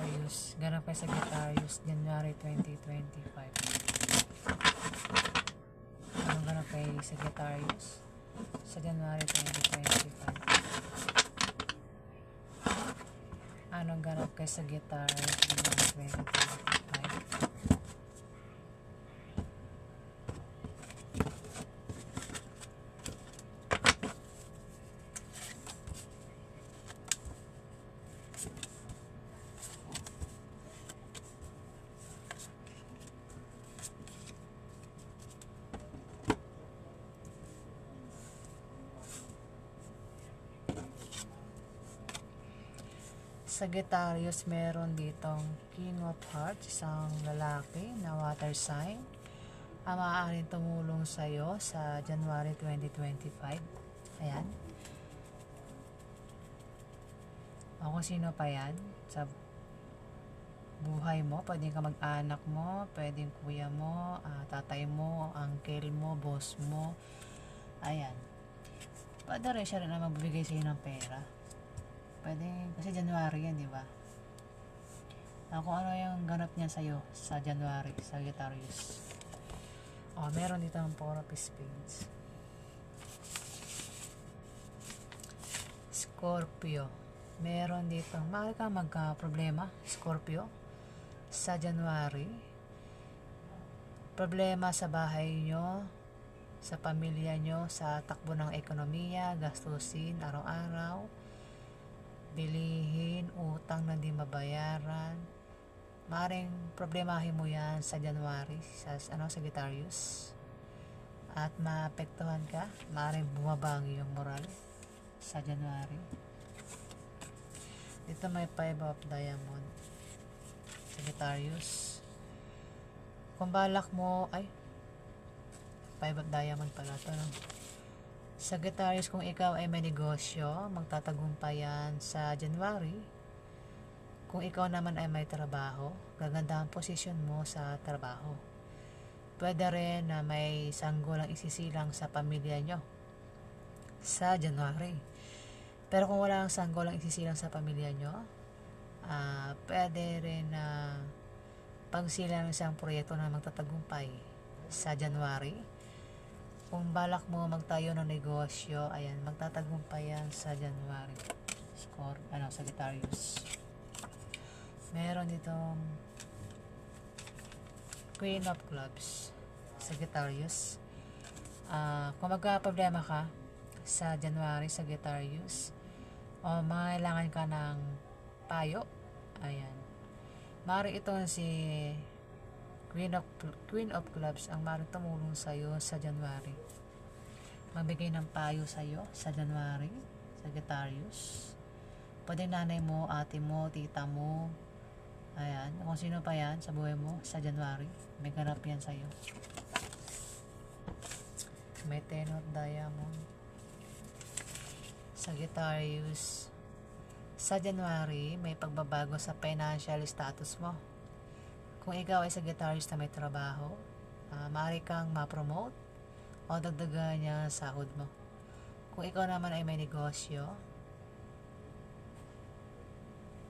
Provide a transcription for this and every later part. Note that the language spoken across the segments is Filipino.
Sagittarius. Ganap kayo Sagittarius, January 2025. Anong ganap kay Sagittarius sa January 2025? Anong ganap kay Sagittarius sa January 2025? Sagittarius, meron ditong King of Hearts, isang lalaki na water sign ang maaaring tumulong sa'yo sa January 2025. Ayan. O kung sino pa yan sa buhay mo, pwedeng ka mag-anak mo, pwedeng kuya mo, tatay mo, uncle mo, boss mo. Ayan. Pwede rin siya rin na magbibigay sa'yo ng pera. Pwede, kasi January yan, di ba? Kung ano yung ganap niya sa'yo sa January, Sagittarius. Meron dito ang Four of Spades. Scorpio. Meron dito, maaari kang magka-problema, Scorpio, sa January. Problema sa bahay nyo, sa pamilya nyo, sa takbo ng ekonomiya, gastusin, araw-araw, bilihin, utang na di mabayaran. Maaaring problemahin mo yan sa January, sa Sagittarius. At maapektuhan ka, maaaring bumabagi yung moral sa January. Dito may 5 of Diamond, Sagittarius. Kung balak mo, 5 of Diamond pala ito, no? Sagittarius, kung ikaw ay may negosyo, magtatagumpay yan sa January. Kung ikaw naman ay may trabaho, gaganda ang posisyon mo sa trabaho. Pwede rin na may sanggulang isisilang sa pamilya nyo sa January. Pero kung wala ang sanggulang isisilang sa pamilya nyo, pwede rin na pagsilang isang proyekto na magtatagumpay sa January. Kung balak mo magtayo ng negosyo, ayan, magtatagumpay yan sa January. Sagittarius. Meron ditong Queen of Clubs, Sagittarius. Kung magka-problema ka sa January, Sagittarius, o mangailangan ka ng payo, ayan, maaari ito si Queen of Clubs ang maaaring tumulong sa iyo sa January. Magbigay ng payo sa iyo sa January, Sagittarius. Pwede nanay mo, ate mo, tita mo, ayan, kung sino pa yan sa buhay mo sa January, may ganap yan sa iyo. May 10 of Diamond, Sagittarius. Sa January, may pagbabago sa financial status mo. Kung ikaw ay Sagittarius na may trabaho, maaari kang ma-promote o dagdagan niya sahod mo. Kung ikaw naman ay may negosyo,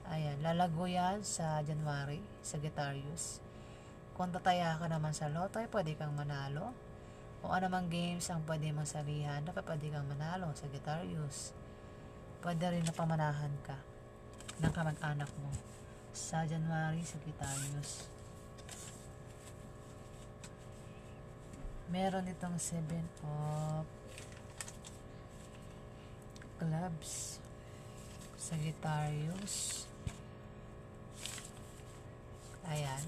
ayan, lalago yan sa January, Sagittarius. Kung tataya ka naman sa loto, ay pwede kang manalo. Kung anumang games ang pwede mong salihan, pwede kang manalo, Sagittarius. Pwede rin na pamanahan ka ng kamag-anak mo sa January, Sagittarius. Meron itong 7 of Clubs, Sagittarius. Ayan.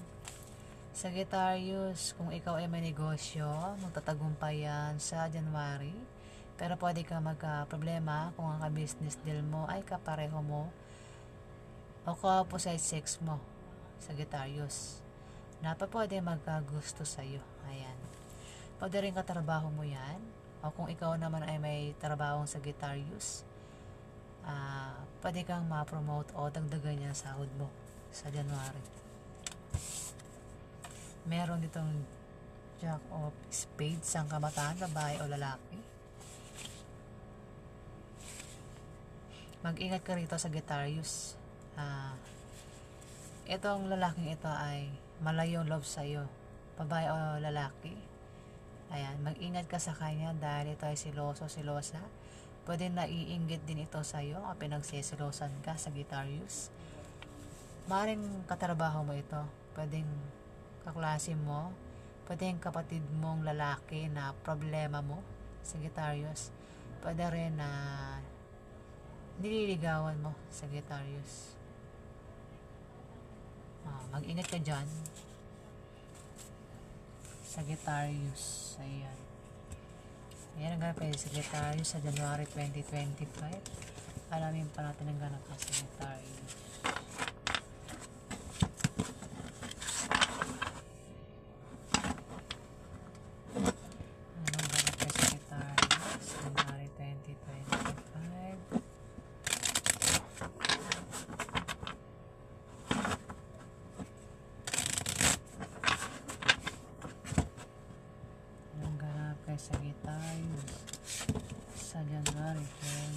Sagittarius, kung ikaw ay may negosyo, magtatagumpay yan sa January. Pero pwede ka magka-problema kung ang ka-business deal mo ay kapareho mo o ka-opposite sex mo, Sagittarius. Pwede magkagusto sa'yo. Ayan. Pwede rin katrabaho mo yan. O kung ikaw naman ay may trabahong Sagittarius, pwede kang ma-promote o dagdagan niya sahod mo sa January. Meron ditong Jack of Spades, ang kamataan, babae o lalaki. Mag-ingat ka rito, Sagittarius. itong lalaking ito ay malayong love sa'yo, babae o lalaki. Ayan, mag-ingat ka sa kanya dahil ito ay siloso, silosa. Pwede naiinggit din ito sa'yo o pinagsisilosan ka, Sagittarius. Maring katrabaho mo ito, pwedeng kaklase mo, pwedeng kapatid mong lalaki na problema mo, Sagittarius. Pwede rin na nililigawan mo, Sagittarius. Mag-ingat ka dyan, Sagittarius. Ayan. Ayan ang ganap kay Sagittarius sa January 2025. Alamin pa natin ang ganap kay Sagittarius. Anong ganap kay Sagittarius January 2025? Anong ganap kay Sagittarius sa January 2025?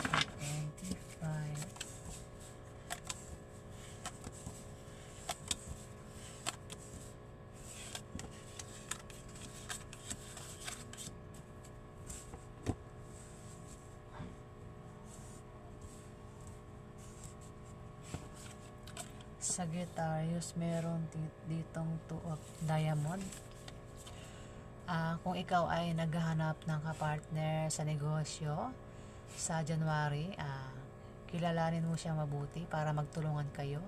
Sagittarius, meron ditong 2 of diamond. Kung ikaw ay naghahanap ng kapartner sa negosyo sa January, kilalanin mo siya mabuti para magtulungan kayo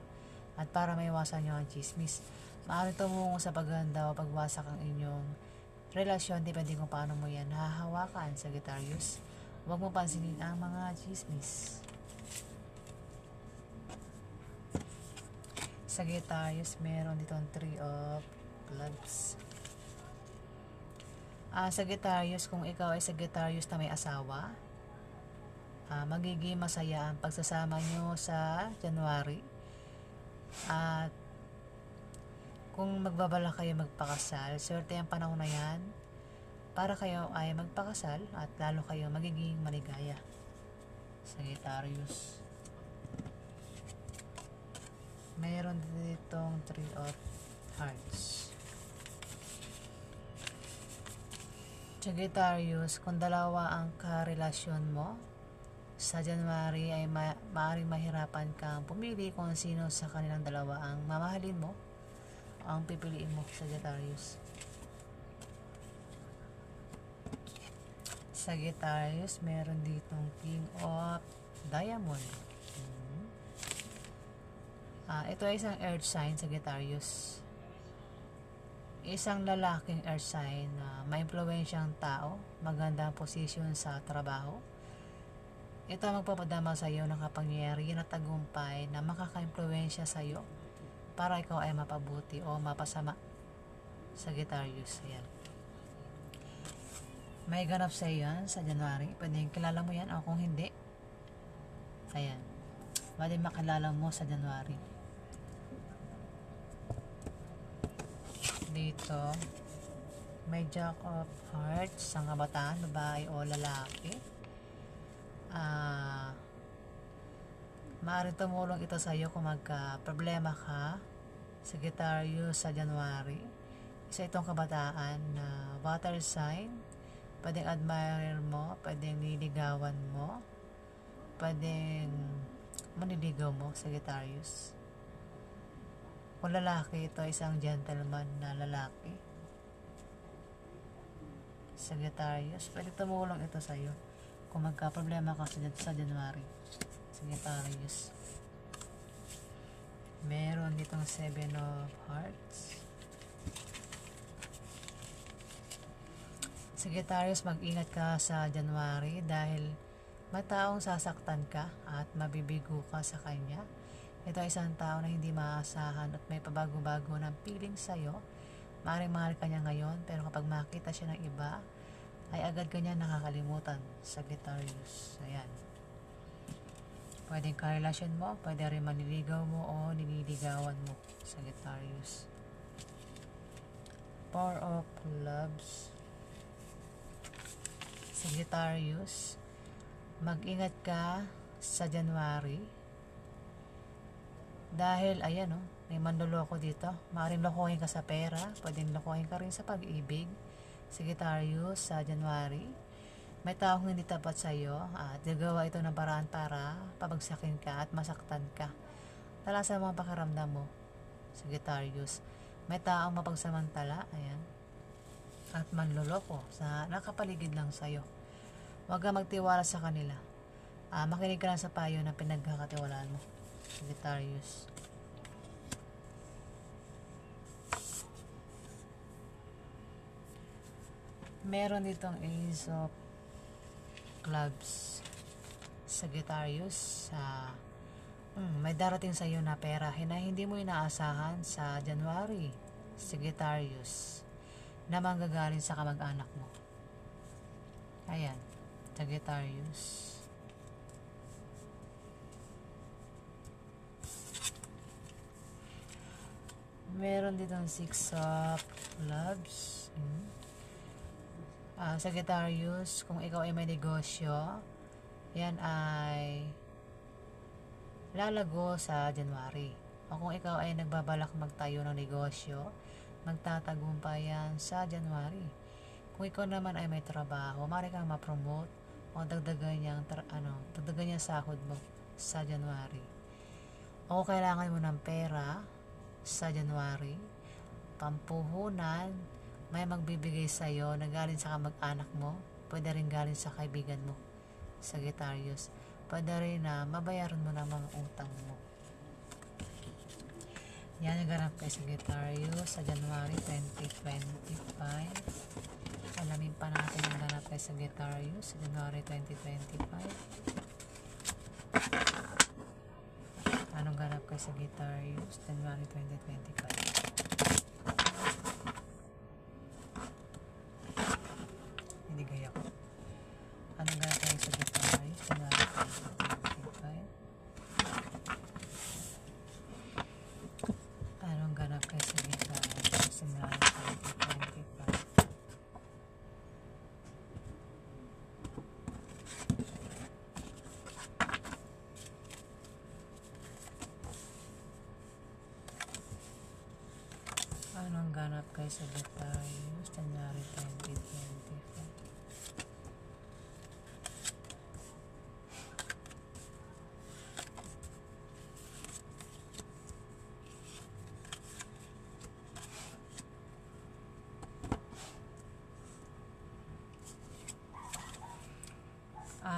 at para maiwasan nyo ang chismis. Maaari tumungo sa pagganda o pagwasak ang inyong relasyon, depende kung paano mo yan hahawakan, Sagittarius. Huwag mo pansinin ang mga chismis. Sagittarius, meron ditong 3 of clubs. Sagittarius, kung ikaw ay Sagittarius na may asawa, magiging masaya ang pagsasama nyo sa January. At kung magbabala kayo magpakasal, swerte ang panahon na yan para kayo ay magpakasal at lalo kayo magiging maligaya, Sagittarius. Mayroon ditong 3 of hearts. Sagittarius, kung dalawa ang karelasyon mo sa January, ay maaaring mahirapan kang pumili kung sino sa kanilang dalawa ang mamahalin mo, ang pipiliin mo, Sagittarius. Sagittarius, meron ditong King of Diamond. Ito ay isang earth sign, Sagittarius. Isang lalaking earth sign na maimpluwensyang tao, magandang posisyon sa trabaho. Ito ang magpapadama sa iyo ng kapangyarihan at tagumpay na makaka-impluwensya sa iyo para ikaw ay mapabuti o mapasama, Sagittarius. Ayan. May ganap sa iyo yan sa January. Pwedeng kilala mo yan o kung hindi, ayan, pwede makilala mo sa January. Dito may Jack of Hearts, ang kabataan, babae o lalaki. Maaaring tumulong ito sa iyo kung magka-problema ka, Sagittarius, sa January. Isa itong kabataan na water sign. Pwedeng admirer mo, pwedeng niligawan mo, pwedeng maniligaw mo, Sagittarius. Kung lalaki, ito isang gentleman na lalaki, Sagittarius. Pwede tumulong ito sa iyo kung magka-problema ka sa January, Sagittarius. Meron ditong 7 of Hearts. Sagittarius, mag-ingat ka sa January dahil may taong sasaktan ka at mabibigo ka sa kanya. Ito ay isang tao na hindi maaasahan at may pabago-bago ng feeling sa'yo. Maaaring mahal ka niya ngayon, pero kapag makita siya ng iba, ay agad ka niya nakakalimutan, Sagittarius. Ayan. Pwedeng karelasyon mo, pwede rin maniligaw mo o nililigawan mo, Sagittarius. 4 of Clubs. Sagittarius, mag-ingat ka sa January. Dahil, ayan oh, may manloloko dito. Maaaring lokohin ka sa pera, pwedeng lokohin ka rin sa pag-ibig. Sagittarius, sa January. May taong hindi tapat sa iyo at gagawa ito ng paraan para pabagsakin ka at masaktan ka. Talasan mo ang pakiramdam mo, Sagittarius. May taong mapagsamantala, ayan, at manloloko sa nakapaligid lang sa iyo. Huwag kang magtiwala sa kanila. Makinig ka lang sa payo na pinagkakatiwalaan mo, Sagittarius. Meron ditong Ace of Clubs, Sagittarius. May darating sa iyo na pera na hindi mo inaasahan sa January, Sagittarius, na manggagaling sa kamag-anak mo. Ayan, Sagittarius. Meron ditong Six of Clubs. Sagittarius, kung ikaw ay may negosyo, yan ay lalago sa January. O kung ikaw ay nagbabalak magtayo ng negosyo, magtatagumpay yan sa January. Kung ikaw naman ay may trabaho, maaari kang ma-promote o dagdagan niyang sahod mo sa January. O kung kailangan mo ng pera sa January, pampuhunan, may magbibigay sa iyo na galing sa kamag-anak mo, pwede rin galing sa kaibigan mo, Sagittarius. Pwede rin na mabayaran mo na mga utang mo. Yan ang ganap kay Sagittarius sa January 2025. Alamin pa natin ang ganap kay Sagittarius sa January 2025. Anong ganap kay Sagittarius January 2025? Hindi gaya ko. Anong ganap kay Sagittarius January 2025? Anong ganap kay Sagittarius January 2025? Anong ganap kay Sagittarius January 2025?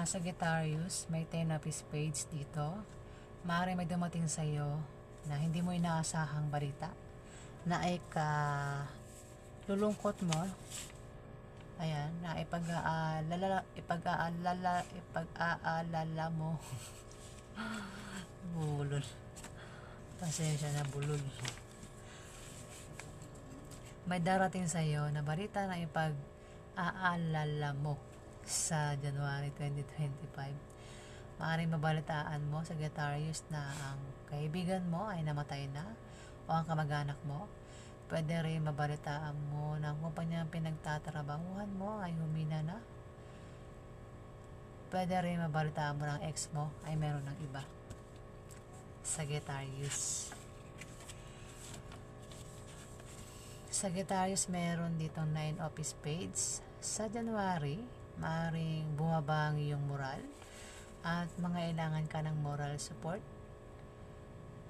Sagittarius, may 10 of spades dito. Maaari may dumating sa iyo na hindi mo inaasahang balita na ay lulungkot mo. Ayan, na ipag-aalala mo. Bulol. Pasensya na, bulol. May darating sa iyo na balita na ipag-aalala mo sa January 2025. Maaaring mabalitaan mo, Sagittarius, na ang kaibigan mo ay namatay na o ang kamag-anak mo. Pwede rin mabalitaan mo na ang kumpanyang pinagtatrabahuhan mo ay humina na. Pwede rin mabalitaan mo ng ex mo ay meron ng iba, Sagittarius. Sagittarius, meron ditong 9 of spades sa January. Maaaring bumaba ang iyong moral at mangailangan ka ng moral support.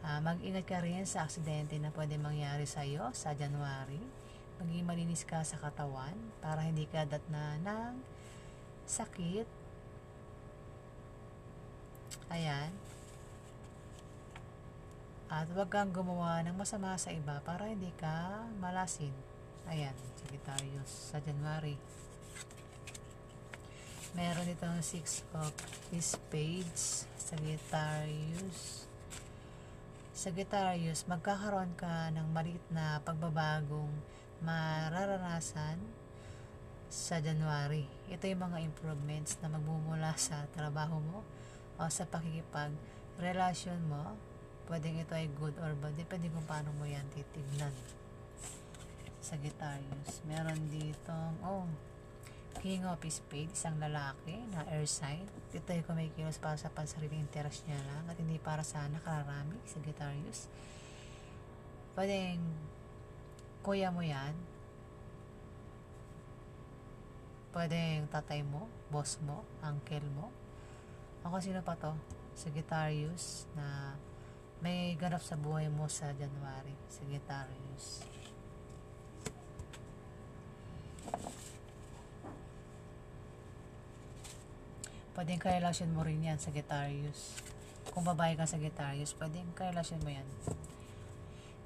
Mag-ingat ka rin sa aksidente na pwede mangyari sa iyo sa January. Maging malinis ka sa katawan para hindi ka datna ng sakit. Ayan. At huwag kang gumawa ng masama sa iba para hindi ka malasin. Ayan, Sagittarius sa January. Meron itong 6 of spades, Sagittarius. Sagittarius, magkakaroon ka ng maliit na pagbabagong mararanasan sa January. Ito yung mga improvements na magmumula sa trabaho mo o sa pakikipag-relasyon mo. Pwedeng ito ay good or bad, depende kung paano mo yan titignan. Sagittarius, meron ditong King of Spades, isang lalaki na air sign. Ito ay kumikilos para sa pansariling interest niya lang at hindi para sa nakararami. Sagittarius. Pwedeng kuya mo yan. Pwedeng tatay mo, boss mo, uncle mo. Ako sino pa to? Sagittarius na may ganap sa buhay mo sa January. Sagittarius. Pwedeng karelasyon mo rin yan, Sagittarius. Kung babae ka, Sagittarius, pwedeng karelasyon mo yan.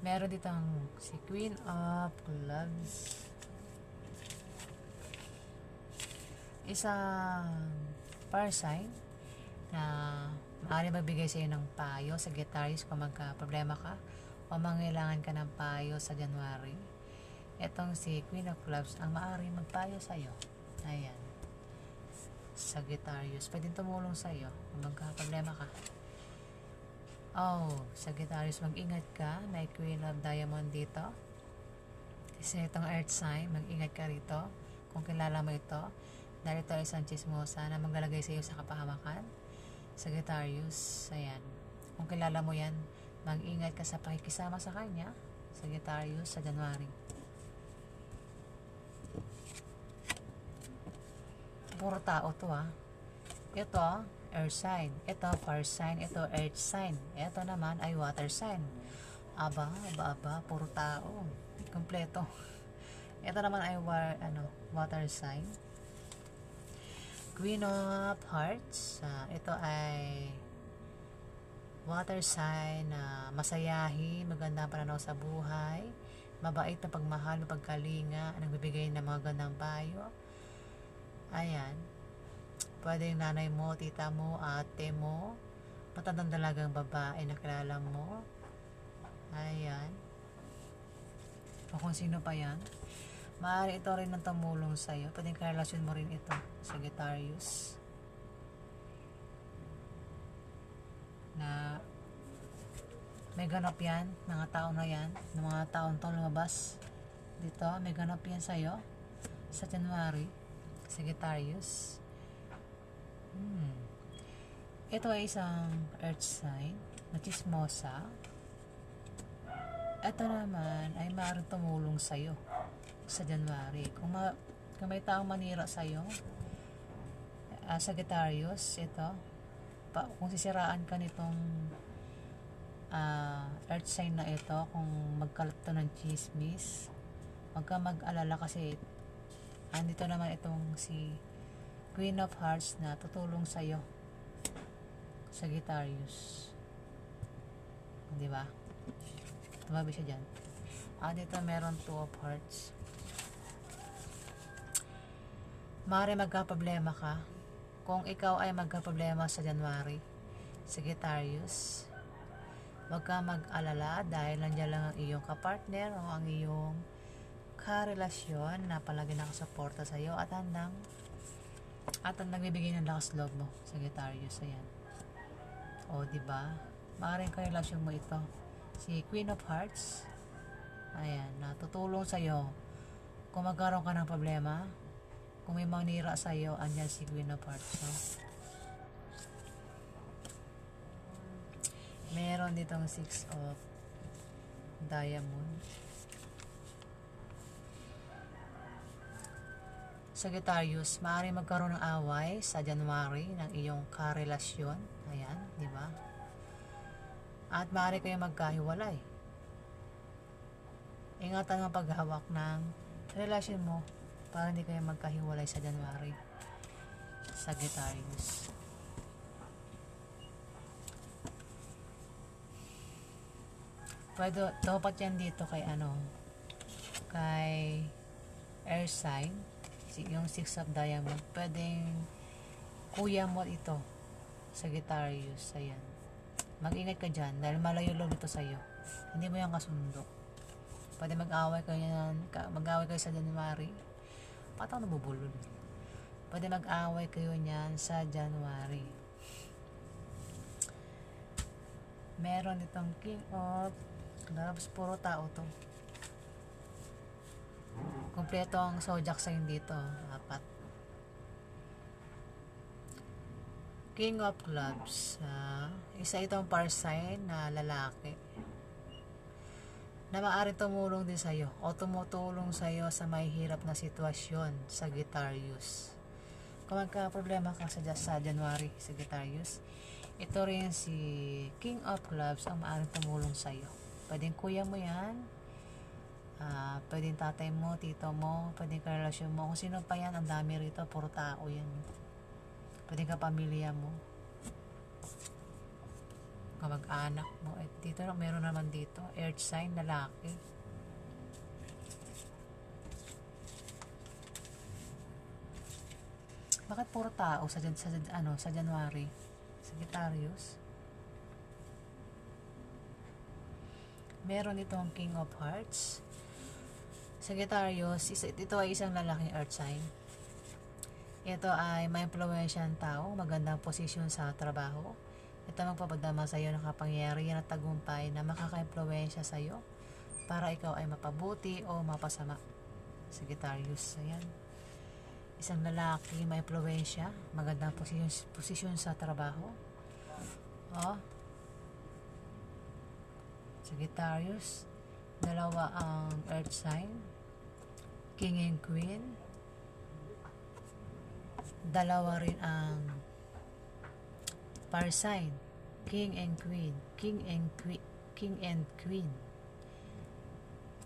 Meron ditong si Queen of Clubs. Isang fire sign na maaari magbigay sa iyo ng payo, Sagittarius, kung magka-problema ka o mangailangan ka ng payo sa January. Itong si Queen of Clubs ang maaari magpayo sa iyo. Ayan. Sagittarius, pwedeng tumulong sa iyo kung magka-problema ka. Oh, Sagittarius, mag-ingat ka. May Queen of Diamond dito. Kasi itong earth sign, mag-ingat ka rito. Kung kilala mo ito, dahil ito ay isang chismosa na maglalagay sa iyo sa kapahamakan. Sagittarius, ayan. Kung kilala mo yan, mag-ingat ka sa pakikisama sa kanya. Sagittarius, sa January. Puro tao to ha. Ito, air sign. Ito, fire sign. Ito, earth sign. Ito naman ay water sign. Aba, puro tao. Kompleto. Ito naman ay water sign. Queen of Hearts. Ito ay water sign na masayahi, magandang pananaw sa buhay, mabait na pagmahal, pagkalinga, nagbibigay ng mga gandang payo. Ayan. Pwedeng nanay mo, tita mo, ate mo, matandang dalagang babae na kilala mo. Ayan. O kung sino pa yan. Maaari ito rin ng tumulong sa'yo. Pwedeng karelasyon mo rin ito, Sagittarius. Na may ganap yan, mga tao na yan, ng mga taon to lumabas. Dito, may ganap yan sa'yo sa January. Sagittarius. Ito ay isang earth sign na chismosa. Ito naman ay maaaring tumulong sa'yo sa January. Kung may taong manira sa'yo, Sagittarius, ito, kung sisiraan ka nitong earth sign na ito, kung magkalat to ng chismis, huwag ka mag-alala kasi andito naman itong si Queen of Hearts na tutulong sa'yo, Sagittarius. Di ba? Tumabi siya dyan. Dito meron 2 of Hearts. Maaari magka-problema ka. Kung ikaw ay magka-problema sa January, Sagittarius, huwag ka mag-alala dahil nandiyan lang ang iyong kapartner o ang iyong karelasyon na palagi nakasuporta sa iyo at nagbibigay ng lakas loob mo, Sagittarius. Ayan. O, diba? Maaaring karelasyon mo ito. Si Queen of Hearts, ayan, natutulong sa iyo kung magkaroon ka ng problema. Kung may manira sa iyo, andyan si Queen of Hearts. So, meron ditong 6 of Diamond. Sagittarius, maaari magkaroon ng away sa January ng iyong karelasyon. Ayan, di ba? At maaari kayong magkahiwalay. Ingatan mo paghawak ng relasyon mo para hindi kayo magkahiwalay sa January, Sagittarius. Pwede, dapat yan dito kay kay air sign, yung 6 of Diamond. Pwedeng kuya mo ito, Sagittarius. Ayan. Mag-ingat ka dyan dahil malayo lang ito sa'yo. Hindi mo yan kasundo. Pwede mag-away kayo sa January. Patang nabubulol. Pwede mag-away kayo niyan sa January. Meron itong King of Clubs. Puro tao to. Kompleto ang zodiac sign dito. 4. King of Clubs. Isa itong par sign na lalaki na maaaring tumulong din sa'yo o tumutulong sa'yo sa may hirap na sitwasyon, Sagittarius. Kung magka-problema ka sa January, Sagittarius, ito rin si King of Clubs ang maaaring tumulong sa'yo. Pwedeng kuya mo yan, pwedeng tatay mo, tito mo, pwedeng karelasyon mo, kung sino pa yan, ang dami rito, puro tao yan. Pwedeng kapamilya mo, kamag-anak mo. Dito meron naman dito earth sign, lalaki. Bakit puro tao sa January, Sagittarius? Meron itong King of Hearts, Sagittarius. Ito ay isang lalaking earth sign. Ito ay may impluwensyang tao, magandang posisyon sa trabaho. Ito magpapadama sa iyo ng kapangyarihan at tagumpay na makaka-impluwensya sa iyo para ikaw ay mapabuti o mapasama, Sagittarius. Ayan. Isang lalaki may impluwensya, magandang posisyon sa trabaho. Sagittarius, dalawa ang earth sign, King and Queen. Dalawa rin ang par sign, King and Queen.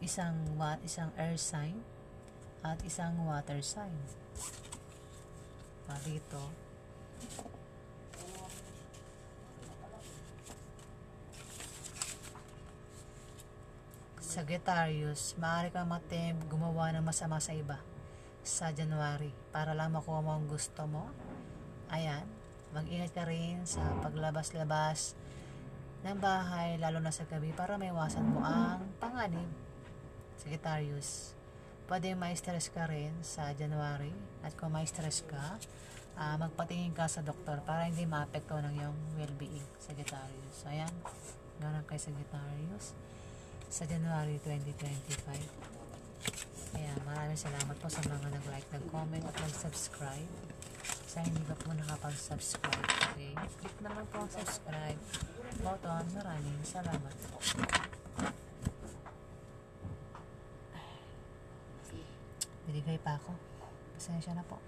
Isang earth sign at isang water sign. Dito Sagittarius, maaari kang gumawa ng masama sa iba sa January para lang makuha mo ang gusto mo. Ayan, mag-ingat ka rin sa paglabas-labas ng bahay, lalo na sa gabi, para maiwasan mo ang panganib, Sagittarius. Pwede ma-stress ka rin sa January, at kung ma-stress ka, magpatingin ka sa doktor para hindi maapekto ng iyong well-being, Sagittarius. Ayan, ganun kay Sagittarius sa January 2025. Ayan, maraming salamat po sa mga nag-like, nag-comment at nag-subscribe. Sa hindi pa po nakapag-subscribe, okay, click naman po ang subscribe button. Maraming salamat po. Binigay pa ako, pasensya na po.